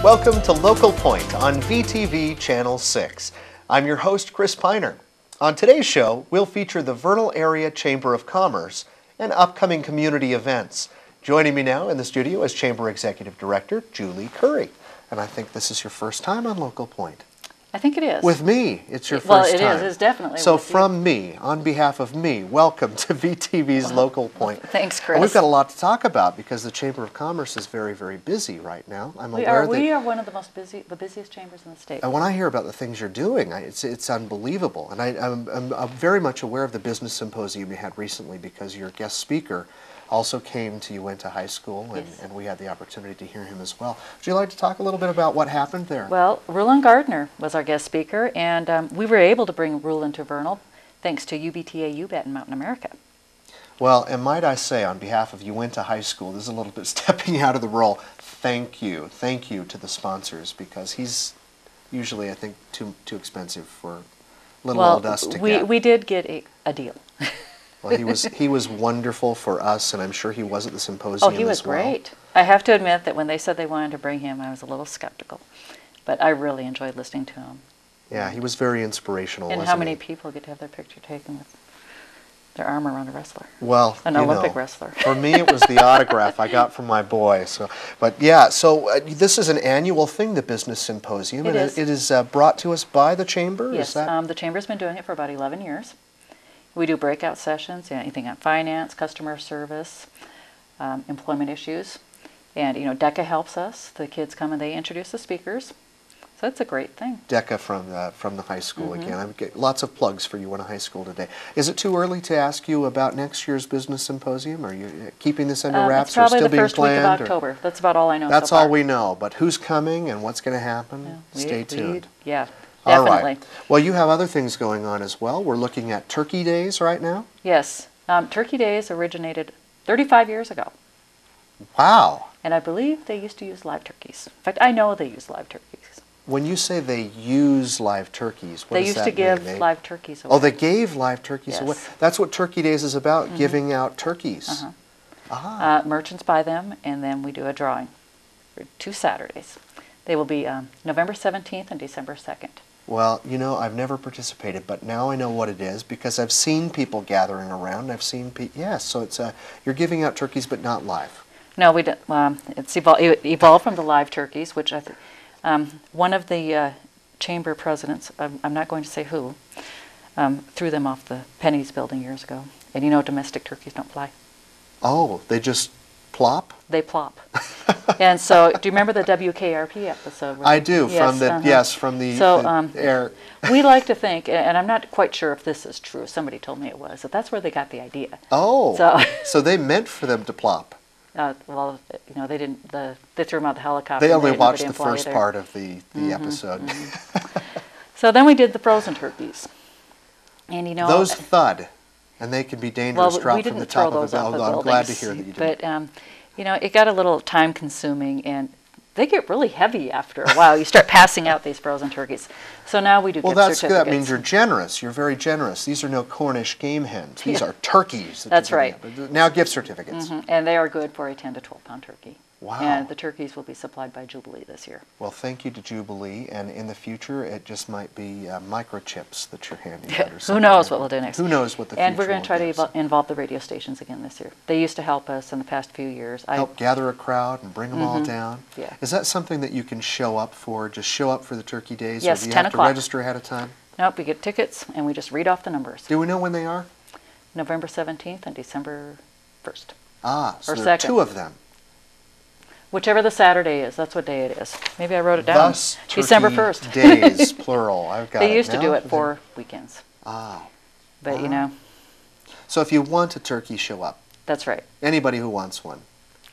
Welcome to Local Point on VTV Channel 6. I'm your host, Chris Piner. On today's show, we'll feature the Vernal Area Chamber of Commerce and upcoming community events. Joining me now in the studio is Chamber Executive Director Julie Curry. And I think this is your first time on Local Point. I think it is. With me, it's your well, first time. Well, it is definitely. So from me, on behalf of me, welcome to VTV's Local Point. Thanks, Chris. And we've got a lot to talk about because the Chamber of Commerce is very, very busy right now. We are one of the busiest chambers in the state. And when I hear about the things you're doing, it's unbelievable. And I'm very much aware of the business symposium you had recently because your guest speaker also came to Uinta High School, Yes. and we had the opportunity to hear him as well. Would you like to talk a little bit about what happened there? Well, Rulon Gardner was our guest speaker, and we were able to bring Rulon to Vernal thanks to UBTA UBET in Mountain America. Well, and might I say, on behalf of Uinta High School, this is a little bit stepping out of the role, thank you to the sponsors, because he's usually, I think, too expensive for little old us to get. We did get a deal. Well, he was wonderful for us, and I'm sure he was at the symposium as well. Oh, he was great. I have to admit that when they said they wanted to bring him, I was a little skeptical, but I really enjoyed listening to him. Yeah, he was very inspirational, and wasn't how many he? people get to have their picture taken with their arm around a wrestler? Well, an Olympic wrestler. For me, it was the autograph I got from my boy. So, but yeah, so this is an annual thing, the Business Symposium, it and it is brought to us by the Chamber. Yes, is that? The Chamber's been doing it for about 11 years. We do breakout sessions, anything on finance, customer service, employment issues, and DECA helps us. The kids come and they introduce the speakers, so it's a great thing. DECA from the high school again. I'm getting lots of plugs for you in a high school today. Is it too early to ask you about next year's Business Symposium? Are you keeping this under wraps, it's probably or still being the first planned? week of October. That's about all I know. That's so far. all we know. But who's coming and what's going to happen? Yeah, Stay tuned. Yeah. All Definitely. right. Well, you have other things going on as well. We're looking at Turkey Days right now. Yes. Turkey Days originated 35 years ago. Wow. And I believe they used to use live turkeys. In fact, I know they use live turkeys. When you say they use live turkeys, what they does that used to mean? give live turkeys away. Oh, they gave live turkeys Yes. away. That's what Turkey Days is about, giving out turkeys. Uh-huh. Ah. Merchants buy them, and then we do a drawing for 2 Saturdays. They will be November 17th and December 2nd. Well, I've never participated, but now I know what it is because I've seen people gathering around. I've seen people. Yes, so it's you're giving out turkeys, but not live. No, we don't. It evolved from the live turkeys, which I think one of the chamber presidents, I'm not going to say who, threw them off the Penny's building years ago. And domestic turkeys don't fly. Oh, they just plop? They plop. And so, do you remember the WKRP episode? I do, yes, from the air. We like to think, and I'm not quite sure if this is true, somebody told me it was, that that's where they got the idea. Oh, so they meant for them to plop. Well, they didn't, they threw them out the helicopter. They only watched the first part of the episode. So then we did the frozen turkeys. And those thud, and they can be dangerous, drop from the top of the building. I'm glad to hear that you did. But, it got a little time consuming, and they get really heavy after a while. You start passing out these frozen turkeys. So now we do gift certificates. Well, that means you're generous. You're very generous. These are no Cornish game hens. These are turkeys. That's right. Now gift certificates. And they are good for a 10 to 12 pound turkey. Wow. And the turkeys will be supplied by Jubilee this year. Well, thank you to Jubilee, and in the future it just might be microchips that you're handing out or something. Who knows what we'll do next? Who knows what the future And we're going to try will to involve the radio stations again this year. They used to help us in the past few years. Help gather a crowd and bring them all down? Yeah. Is that something that you can show up for, just show up for the Turkey Days? Yes, or do you 10 have to o'clock. register ahead of time? Nope, we get tickets and we just read off the numbers. Do we know when they are? November 17th and December 1st. Ah, so or there are 2nd. 2 of them. Whichever the Saturday is, that's what day it is. Maybe I wrote it down. Thus, December Turkey 1st. Days, plural. I've got it They used to now. do it 4 weekends. Ah. But, So if you want a turkey, show up. That's right. Anybody who wants one.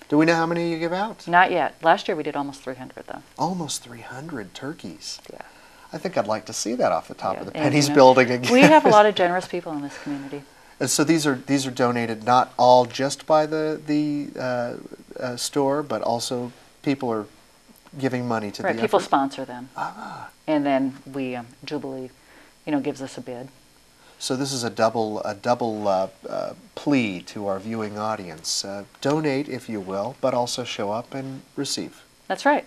Do we know how many you give out? Not yet. Last year we did almost 300, though. Almost 300 turkeys. Yeah. I think I'd like to see that off the top of the And, Penny's building again. We have a lot of generous people in this community. And so these are donated not all just by the store, but also people are giving money to the effort. People sponsor them. Ah. And then we, Jubilee, gives us a bid. So this is a double plea to our viewing audience. Donate, if you will, but also show up and receive. That's right.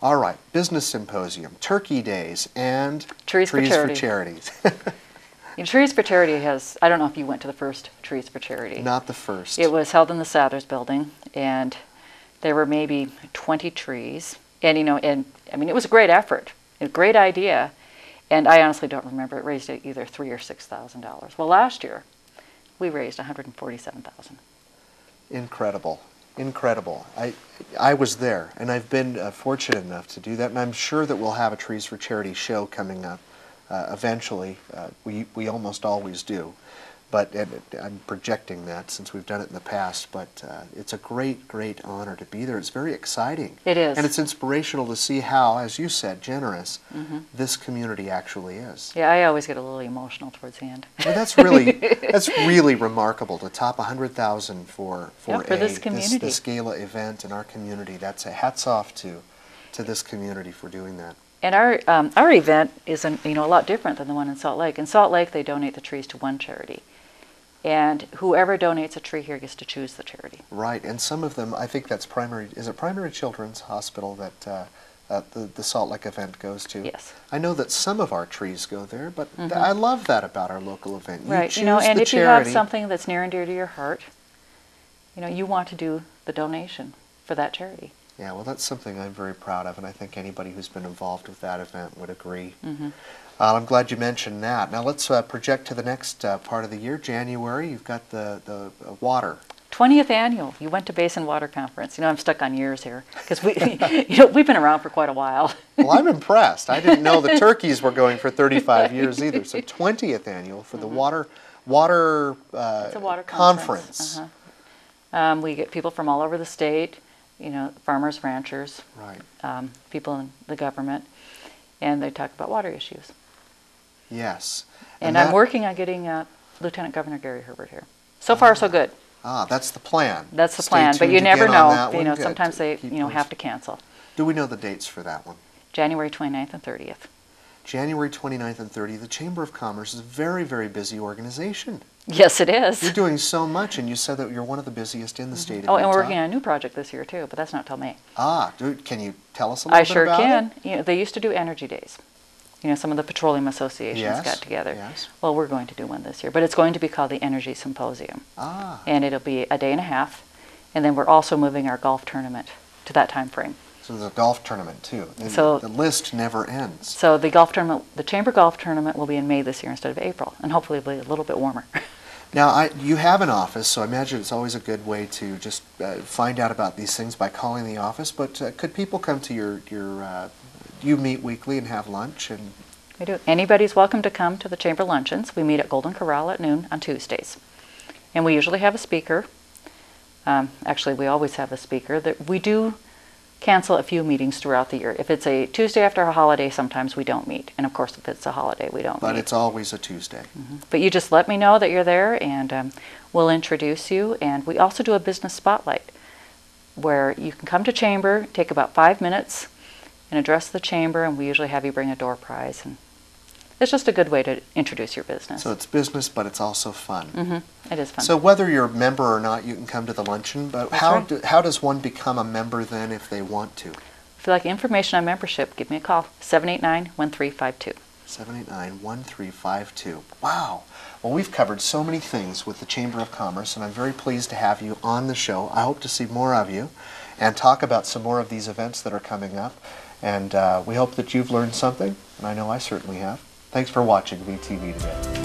All right, Business Symposium, Turkey Days, and Trees for Charity. Charities. Trees for Charity has, I don't know if you went to the first Trees for Charity. Not the first. It was held in the Souders building, and there were maybe 20 trees. And, I mean, it was a great effort, a great idea. And I honestly don't remember. It raised either $3,000 or $6,000. Well, last year, we raised $147,000. Incredible. Incredible. I was there, and I've been fortunate enough to do that, and I'm sure that we'll have a Trees for Charity show coming up eventually. We almost always do, but I'm projecting that since we've done it in the past, but it's a great, great honor to be there. It's very exciting. It is. And it's inspirational to see how, as you said, generous this community actually is. Yeah, I always get a little emotional towards the end. Well, that's really remarkable to top 100,000 for this community. This gala event in our community. That's a hats off to this community for doing that. And our event is a lot different than the one in Salt Lake. In Salt Lake, they donate the trees to one charity. And whoever donates a tree here gets to choose the charity. Right, and some of them, I think that's is it Primary Children's Hospital that the Salt Lake event goes to? Yes. I know that some of our trees go there, but I love that about our local event. Right, choose and the if charity. you have something that's near and dear to your heart, you want to do the donation for that charity. Yeah, well, that's something I'm very proud of, and I think anybody who's been involved with that event would agree. I'm glad you mentioned that. Now let's project to the next part of the year, January. You've got the water. 20th annual. You went to Basin Water Conference. I'm stuck on years here because we've been around for quite a while. Well, I'm impressed. I didn't know the turkeys were going for 35 years either. So 20th annual for the water it's a water conference. We get people from all over the state. Farmers, ranchers, right. People in the government, and they talk about water issues. Yes. And I'm working on getting Lieutenant Governor Gary Herbert here. So far, so good. That's the plan. That's the Stay plan, but you tuned never again on know. that one. Sometimes they have to cancel. Do we know the dates for that one? January 29th and 30th. January 29th and 30th. The Chamber of Commerce is a very, very busy organization. Yes, it is. You're doing so much, and you said that you're one of the busiest in the state of Utah. Oh, and we're working on a new project this year, too, but that's not till May. Can you tell us a little bit about it? I sure can. They used to do energy days. Some of the petroleum associations got together. Yes. Well, we're going to do one this year, but it's going to be called the Energy Symposium. And it'll be a day and a half, and then we're also moving our golf tournament to that time frame. So there's a golf tournament, too. So the list never ends. So the golf tournament, the Chamber Golf Tournament will be in May this year instead of April, and hopefully it'll be a little bit warmer. Now, you have an office, so I imagine it's always a good way to just find out about these things by calling the office, but could people come to your you meet weekly and have lunch? And We do. Anybody's welcome to come to the Chamber luncheons. We meet at Golden Corral at noon on Tuesdays. And we usually have a speaker. Actually, we always have a speaker. We do cancel a few meetings throughout the year. If it's a Tuesday after a holiday, sometimes we don't meet. And of course, if it's a holiday, we don't meet. But it's always a Tuesday. But you just let me know that you're there, and we'll introduce you. And we also do a business spotlight where you can come to Chamber, take about 5 minutes, and address the Chamber, and we usually have you bring a door prize. And it's just a good way to introduce your business. So it's business, but it's also fun. It is fun. So whether you're a member or not, you can come to the luncheon, but how does one become a member then if they want to? If you'd like information on membership, give me a call, 789-1352. 789-1352. Wow. Well, we've covered so many things with the Chamber of Commerce, and I'm very pleased to have you on the show. I hope to see more of you and talk about some more of these events that are coming up. And we hope that you've learned something, and I know I certainly have. Thanks for watching VTV today.